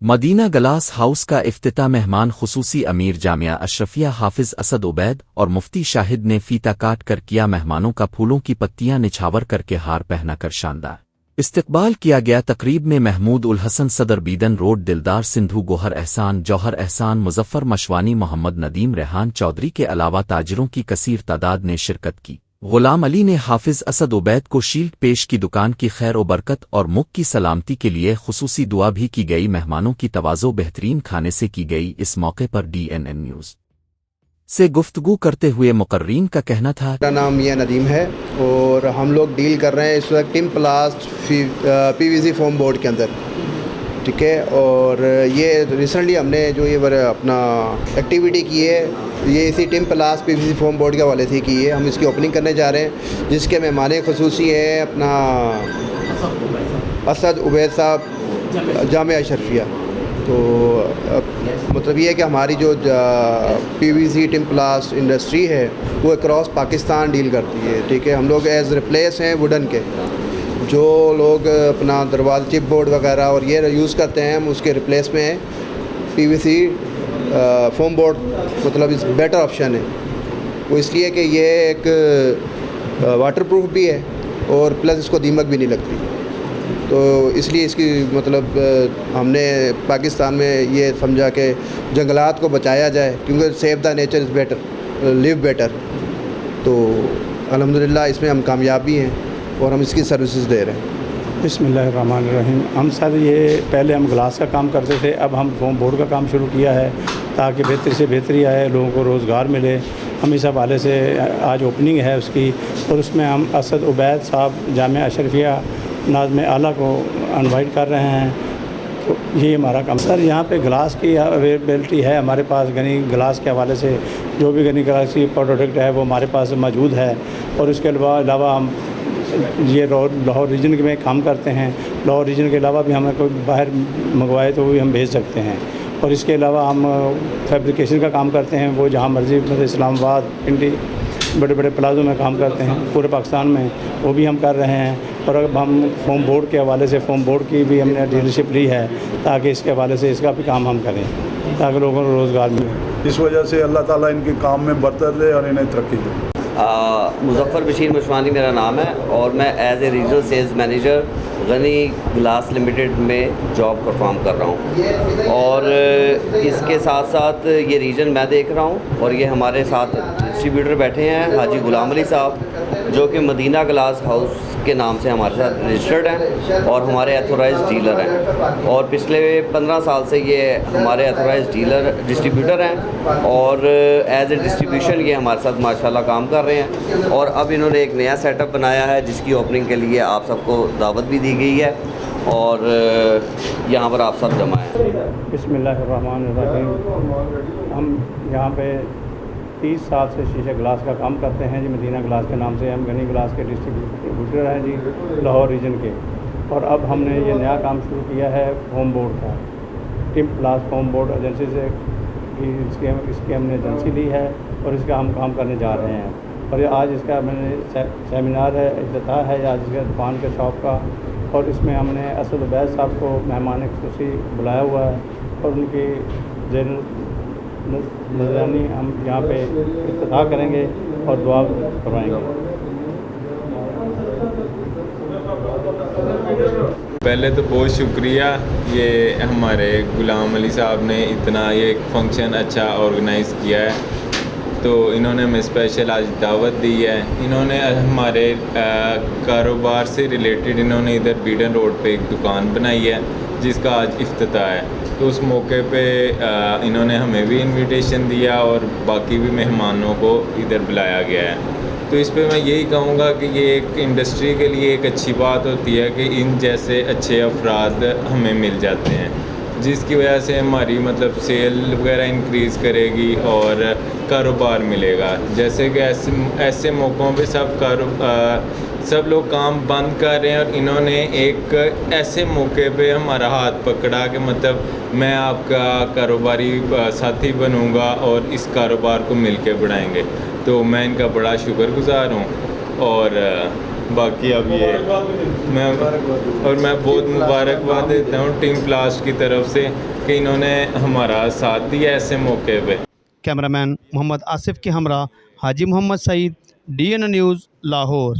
Medina गलास house का इफ्तिताह मेहमान खुसूसी अमीर जामिया अशरफिया हाफिज असद उबैद और मुफ्ती शाहिद ने फीता काट कर किया। मेहमानों का फूलों की पत्तियां निछावर करके हार पहनाकर शानदार इस्तकबाल किया गया। तकरीब में महमूद उल हसन सदर बीदन रोड, दिलदार सिंधु, गोहर एहसान, जौहर एहसान, मुजफ्फर मशवानी, मोहम्मद नदीम, रेहान चौधरी के अलावा ताजिरों की कसीर तादाद ने शिरकत की। गुलाम अली ने हाफिज असद उबैद को शील्ड पेश की। दुकान की खैर व बरकत और मुख की सलामती के लिए खुसूसी दुआ भी की गई। मेहमानों की तवाज़ो बेहतरीन खाने से की गई। इस मौके पर DNN न्यूज़ से गुफ्तगू करते हुए मुकर्रीन का कहना था, मेरा नाम मियां नदीम है और हम लोग डील कर रहे हैं इस वक्त टिम प्लास्ट PVC फोम बोर्ड के अंदर, ठीक है। और ये रिसेंटली हमने जो ये अपना एक्टिविटी की है, ये इसी टिम प्लास्ट PVC फोम बोर्ड के हवाले से की है। हम इसकी ओपनिंग करने जा रहे हैं, जिसके मेहमान खुसूसी हैं अपना असद उबैद साहब, जामिया अशरफिया। तो मतलब ये है कि हमारी जो PVC टिम प्लास्ट इंडस्ट्री है वो अक्रॉस पाकिस्तान डील करती है, ठीक है। हम लोग एज रिप्लेस हैं वुडन के, जो लोग अपना दरवाज़ा चिप बोर्ड वगैरह और ये यूज़ करते हैं, हम उसके रिप्लेस में हैं PVC फोम बोर्ड। मतलब इस बेटर ऑप्शन है वो, इसलिए कि ये एक वाटरप्रूफ भी है और प्लस इसको दीमक भी नहीं लगती। तो इसलिए इसकी मतलब हमने पाकिस्तान में ये समझा कि जंगलात को बचाया जाए, क्योंकि save the nature is better, live better. तो अल्हम्दुलिल्लाह इसमें हम कामयाब भी हैं और हम इसकी सर्विसेज दे रहे हैं। बिस्मिल्लाहिर्रहमानिर्रहीम। हम सर ये पहले हम ग्लास का काम करते थे, अब हम फोम बोर्ड का काम शुरू किया है ताकि बेहतर से बेहतरी आए, लोगों को रोज़गार मिले। हम इस हवाले से आज ओपनिंग है उसकी, और उसमें हम असद उबैद साहब जामिया अशरफिया नाज़िम आला को इनवाइट कर रहे हैं। तो ये हमारा काम सर। यहाँ पे ग्लास की अवेलेबिलिटी है हमारे पास। गनी ग्लास के हवाले से जो भी गनी ग्लास की प्रोडक्ट है वो हमारे पास मौजूद है। और उसके अलावा हम ये लाहौर रीजन में काम करते हैं। लाहौर रीजन के अलावा भी हमें कोई बाहर मंगवाए तो भी हम भेज सकते हैं। और इसके अलावा हम फैब्रिकेशन का काम करते हैं, वो जहाँ मर्ज़ी, मतलब इस्लामाबाद, पिंडी, बड़े बड़े प्लाज़ों में काम करते हैं पूरे पाकिस्तान में, वो भी हम कर रहे हैं। और अब हम फोम बोर्ड के हवाले से, फोम बोर्ड की भी हमने डीलरशिप ली है ताकि इसके हवाले से इसका भी काम हम करें ताकि लोगों को रोज़गार मिले। इस वजह से अल्लाह ताला इनके काम में बरकत दे और इन्हें तरक्की दे। मुजफ्फर बशीर मशवानी मेरा नाम है और मैं as a regional sales manager Gani glass limited में जॉब परफॉर्म कर रहा हूँ। और इसके साथ साथ ये रीजन मैं देख रहा हूँ और ये हमारे साथ डिस्ट्रीब्यूटर बैठे हैं हाजी गुलाम अली साहब, जो कि मदीना ग्लास हाउस के नाम से हमारे साथ रजिस्टर्ड हैं और हमारे एथोराइज्ड डीलर हैं। और पिछले 15 साल से ये हमारे एथोराइज्ड डीलर डिस्ट्रीब्यूटर हैं और एज ए डिस्ट्रीब्यूशन ये हमारे साथ माशाल्लाह काम कर रहे हैं। और अब इन्होंने एक नया सेटअप बनाया है जिसकी ओपनिंग के लिए आप सबको दावत भी दी गई है और यहाँ पर आप सब जमा हैं। बिस्मिल्लाहिर्रहमानिर्रहीम। हम यहाँ पे 30 साल से शीशे ग्लास का काम करते हैं जी। मदीना ग्लास के नाम से हम गनी ग्लास के डिस्ट्रीब्यूटर हैं जी लाहौर रीजन के। और अब हमने ये नया काम शुरू किया है फोम बोर्ड का, टिम प्लास फोम बोर्ड एजेंसी से। इसकी हमने एजेंसी ली है और इसका हम काम करने जा रहे हैं। और आज इसका मैंने सेमिनार है, इफ्तिताह है आज इसके दुकान के शॉप का। और इसमें हमने असद उबैद साहब को मेहमान खुसूसी बुलाया हुआ है और उनकी नजरानी हम यहाँ पे इफ्तिताह करेंगे और दुआ करवाएंगे। पहले तो बहुत शुक्रिया ये हमारे गुलाम अली साहब ने इतना ये फंक्शन अच्छा ऑर्गेनाइज़ किया है। तो इन्होंने हमें स्पेशल आज दावत दी है। इन्होंने हमारे कारोबार से रिलेटेड इन्होंने इधर बीडन रोड पे एक दुकान बनाई है जिसका आज इफ्तिताह है। तो उस मौके पे इन्होंने हमें भी इनविटेशन दिया और बाकी भी मेहमानों को इधर बुलाया गया है। तो इस पे मैं यही कहूँगा कि ये एक इंडस्ट्री के लिए एक अच्छी बात होती है कि इन जैसे अच्छे अफराद हमें मिल जाते हैं, जिसकी वजह से हमारी मतलब सेल वगैरह इंक्रीज़ करेगी और कारोबार मिलेगा। जैसे कि ऐसे मौक़ों पे सब लोग काम बंद कर रहे हैं और इन्होंने एक ऐसे मौके पे हमारा हाथ पकड़ा कि मतलब मैं आपका कारोबारी साथी बनूंगा और इस कारोबार को मिलके बढ़ाएंगे। तो मैं इनका बड़ा शुक्रगुज़ार हूँ और बाकी अब ये मैं बहुत मुबारकबाद देता हूँ टीम प्लास्ट की तरफ से कि इन्होंने हमारा साथ दिया ऐसे मौके पे। कैमरामैन मोहम्मद आसिफ के हमरा हाजी मोहम्मद सईद, DN न्यूज़, लाहौर।